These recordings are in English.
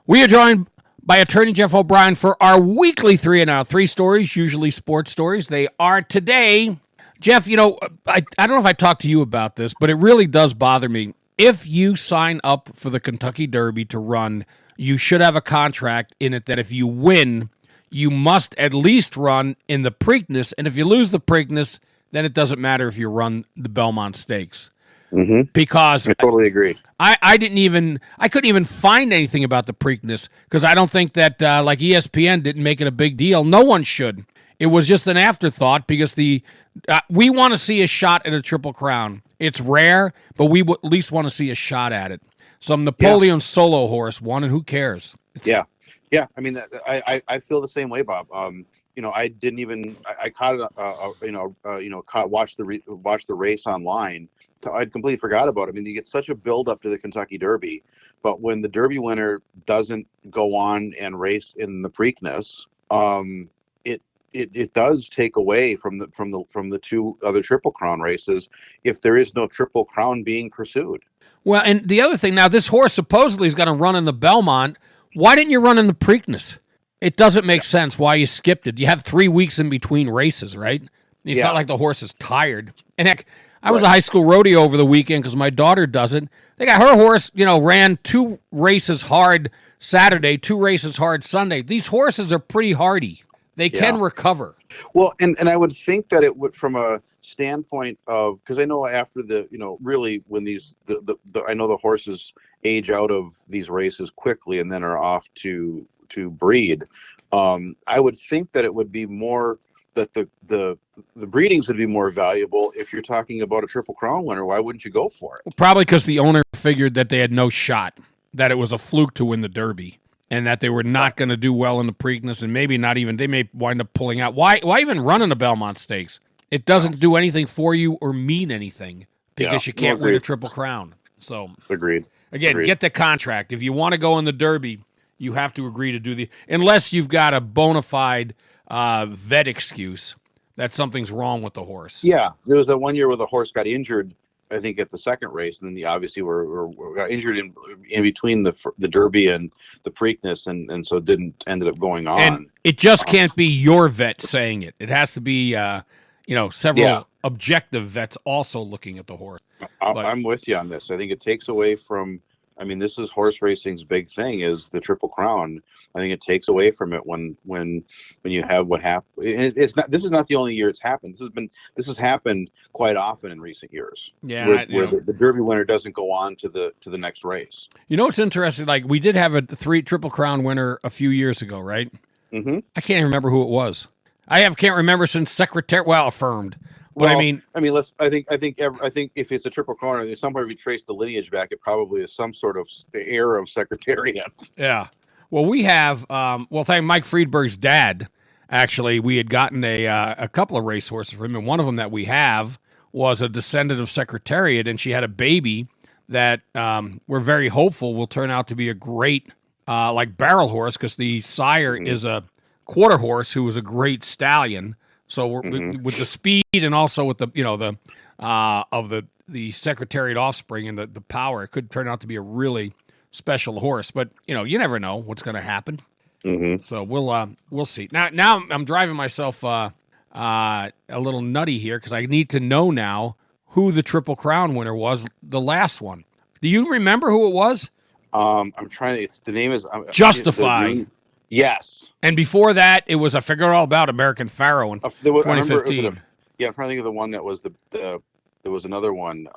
We are joined by attorney Jeff O'Brien for our weekly 3 and Out. 3 stories, usually sports stories. They are today. Jeff, I don't know if I talked to you about this, but it really does bother me. If you sign up for the Kentucky Derby to run, you should have a contract in it that if you win, you must at least run in the Preakness. And if you lose the Preakness, then it doesn't matter if you run the Belmont Stakes. Mm-hmm. Because I totally agree. I couldn't even find anything about the Preakness because I don't think that like ESPN didn't make it a big deal. No one should. It was just an afterthought because we want to see a shot at a Triple Crown. It's rare, but we at least want to see a shot at it. Some Napoleon solo horse won, and who cares? Yeah. I mean, I feel the same way, Bob. I didn't even I caught it. Watched the race online. I'd completely forgot about it. I mean, you get such a build up to the Kentucky Derby, but when the Derby winner doesn't go on and race in the Preakness, it does take away from the 2 other Triple Crown races if there is no Triple Crown being pursued. Well, and the other thing now, this horse supposedly is going to run in the Belmont. Why didn't you run in the Preakness? It doesn't make sense why you skipped it. You have 3 weeks in between races, right? It's not like the horse is tired. And heck, I was a high school rodeo over the weekend because my daughter does it. They got her horse, ran 2 races hard Saturday, 2 races hard Sunday. These horses are pretty hardy. They can recover. Well, and I would think that it would, from a standpoint of, because I know after really when I know the horses age out of these races quickly and then are off to breed. I would think that it would be more that the breedings would be more valuable if you're talking about a Triple Crown winner. Why wouldn't you go for it? Probably because the owner figured that they had no shot, that it was a fluke to win the Derby, and that they were not going to do well in the Preakness, and maybe not even, they may wind up pulling out. Why even run in the Belmont Stakes? It doesn't do anything for you or mean anything because you can't win a Triple Crown. So Agreed. Get the contract. If you want to go in the Derby, you have to agree to do unless you've got a bona fide vet excuse that something's wrong with the horse. Yeah, there was that one year where the horse got injured, I think, at the second race, and then obviously were got injured in between the Derby and the Preakness, and so ended up going on. And it just can't be your vet saying it. It has to be several objective vets also looking at the horse. I'm with you on this. I think it takes away from. I mean, this is horse racing's big thing, is the Triple Crown. I think it takes away from it when you have what happened. It's not. This is not the only year it's happened. This has happened quite often in recent years. Yeah, where the Derby winner doesn't go on to the next race. It's interesting. Like, we did have a 3 Triple Crown winner a few years ago, right? Mm-hmm. I can't even remember who it was. Can't remember since affirmed. But I think if it's a Triple Crown, there's somewhere if you trace the lineage back, it probably is some sort of heir of Secretariat. Yeah. Well, we have. Thank Mike Friedberg's dad. Actually, we had gotten a couple of racehorses from him, and one of them that we have was a descendant of Secretariat, and she had a baby that we're very hopeful will turn out to be a great barrel horse, because the sire is a quarter horse who was a great stallion. So with the speed and also with the Secretariat offspring and the power, it could turn out to be a really special horse. But you never know what's going to happen. Mm-hmm. So we'll see. Now I'm driving myself a little nutty here because I need to know now who the Triple Crown winner was, the last one. Do you remember who it was? I'm trying. The name is Justify. Yes. And before that, it was I Figure All About American Pharaoh in 2015. I'm trying to think of the one that was there was another one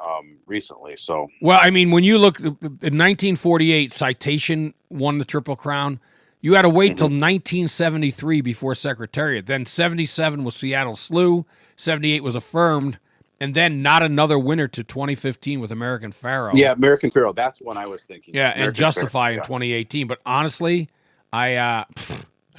recently. So. Well, I mean, when you look in 1948, Citation won the Triple Crown. You had to wait till 1973 before Secretariat. Then 77 was Seattle Slew. 78 was Affirmed. And then not another winner to 2015 with American Pharaoh. Yeah, American Pharaoh. That's one I was thinking. Yeah, American and Justify Pharaoh, in 2018. But honestly, I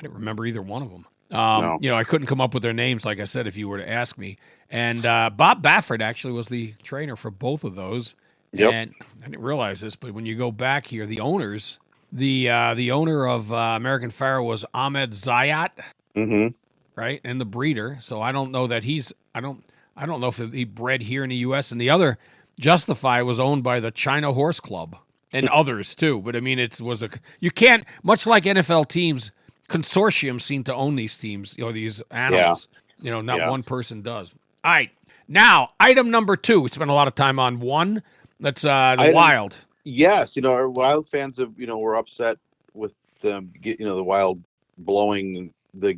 didn't remember either one of them. No. I couldn't come up with their names, like I said, if you were to ask me. And Bob Baffert actually was the trainer for both of those. Yep. And I didn't realize this, but when you go back here, the owners, the owner of American Pharaoh was Ahmed Zayat, right, and the breeder. So I don't know that I don't know if he bred here in the U.S. And the other, Justify, was owned by the China Horse Club. and others too. But I mean, you can't, much like NFL teams, consortiums seem to own these teams, these animals. Not one person does. All right. Now, item number 2. We spent a lot of time on one. That's the Wild. Yes, our Wild fans were upset with the Wild blowing the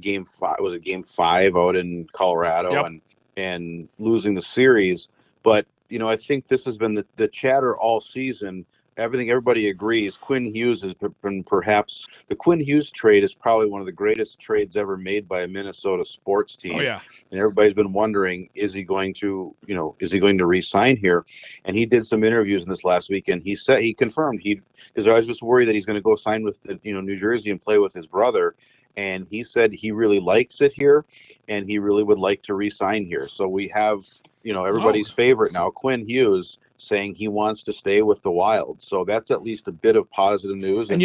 game 5. Was it game 5 out in Colorado? Yep. and losing the series. But I think this has been the chatter all season. Everybody agrees. Quinn Hughes has been perhaps the Quinn Hughes trade is probably one of the greatest trades ever made by a Minnesota sports team. Oh yeah. And everybody's been wondering, is he going to re-sign here? And he did some interviews in this last week, and he confirmed because I was just worried that he's going to go sign with New Jersey and play with his brother. And he said he really likes it here, and he really would like to re-sign here. So we have everybody's favorite now, Quinn Hughes, saying he wants to stay with the Wild. So that's at least a bit of positive news. And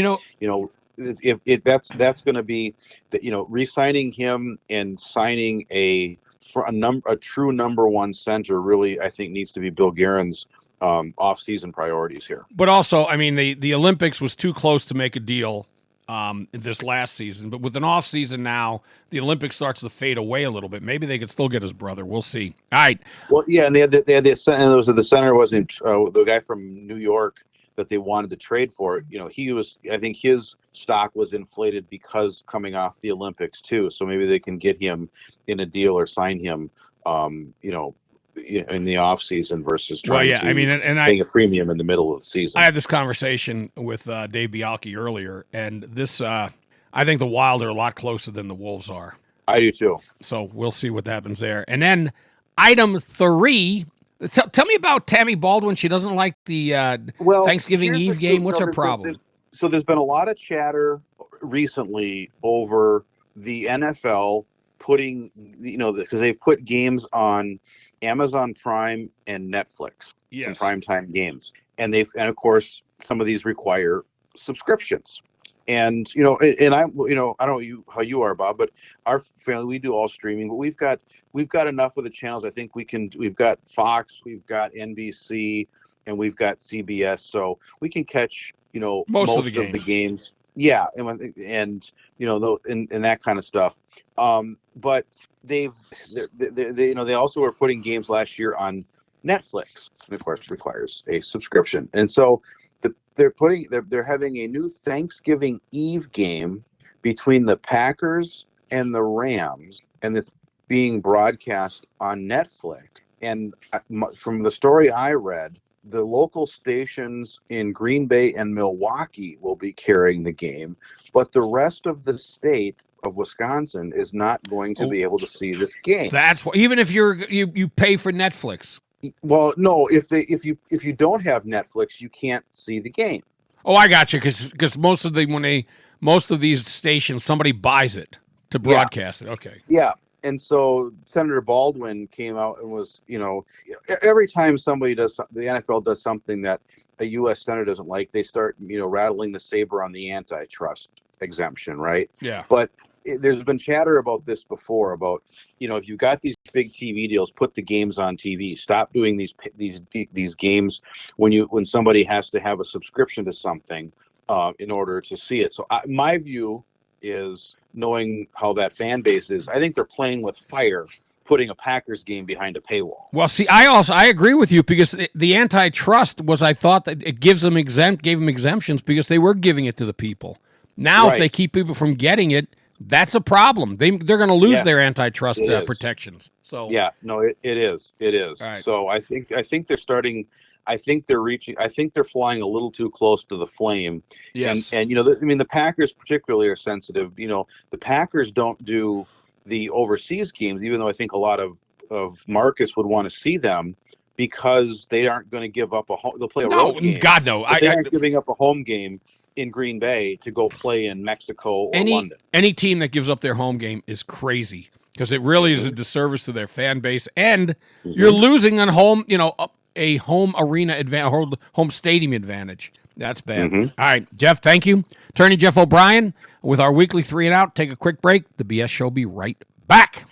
if that's going to be re-signing him and signing a true number 1 center really, I think, needs to be Bill Guerin's off-season priorities here. But also, I mean, the Olympics was too close to make a deal this last season, but with an off season now, the Olympics starts to fade away a little bit. Maybe they could still get his brother. We'll see. All right. Well, yeah, and the center wasn't the guy from New York that they wanted to trade for. I think his stock was inflated because coming off the Olympics too. So maybe they can get him in a deal or sign him, in the off season versus trying paying a premium in the middle of the season. I had this conversation with Dave Bialke earlier, and this I think the Wild are a lot closer than the Wolves are. I do too. So we'll see what happens there. And then item 3. Tell me about Tammy Baldwin. She doesn't like the Thanksgiving Eve game. What's her problem? So there's been a lot of chatter recently over the NFL putting, because they've put games on Amazon Prime and Netflix, some primetime games, and of course some of these require subscriptions. And and I don't know how you are, Bob, but our family, we do all streaming, but we've got enough of the channels. I think we've got Fox, we've got NBC, and we've got CBS, so we can catch most of the games. Yeah, and that kind of stuff. But they also were putting games last year on Netflix, and of course requires a subscription. And so they're having a new Thanksgiving Eve game between the Packers and the Rams, and it's being broadcast on Netflix. And from the story I read, the local stations in Green Bay and Milwaukee will be carrying the game, but the rest of the state of Wisconsin is not going to be able to see this game. That's what, even if you pay for Netflix. Well, no, if you don't have Netflix, you can't see the game. Oh, I got you, because most of these stations, somebody buys it to broadcast it. Okay. Yeah. And so Senator Baldwin came out and was, every time the NFL does something that a U.S. senator doesn't like, they start, rattling the saber on the antitrust exemption, right? Yeah. But there's been chatter about this before, about, if you've got these big TV deals, put the games on TV. Stop doing these games when somebody has to have a subscription to something in order to see it. So my view is, knowing how that fan base is, I think they're playing with fire, putting a Packers game behind a paywall. Well, see, I agree with you, because the antitrust was, I thought that it gave them exemptions because they were giving it to the people. Now, right. If they keep people from getting it, that's a problem. They're going to lose their antitrust protections. So yeah, no, it is. Right. So I think they're starting. I think they're flying a little too close to the flame. Yes. And the Packers particularly are sensitive. The Packers don't do the overseas games, even though I think a lot of markets would want to see them, because they aren't going to give up they'll play a road game. God, no. They aren't giving up a home game in Green Bay to go play in Mexico or London. Any team that gives up their home game is crazy, because it really is a disservice to their fan base, and you're losing on home, a home arena advantage, home stadium advantage. That's bad. All right, Jeff, thank you. Attorney Jeff O'Brien with our weekly 3 and Out. Take a quick break. The BS Show will be right back.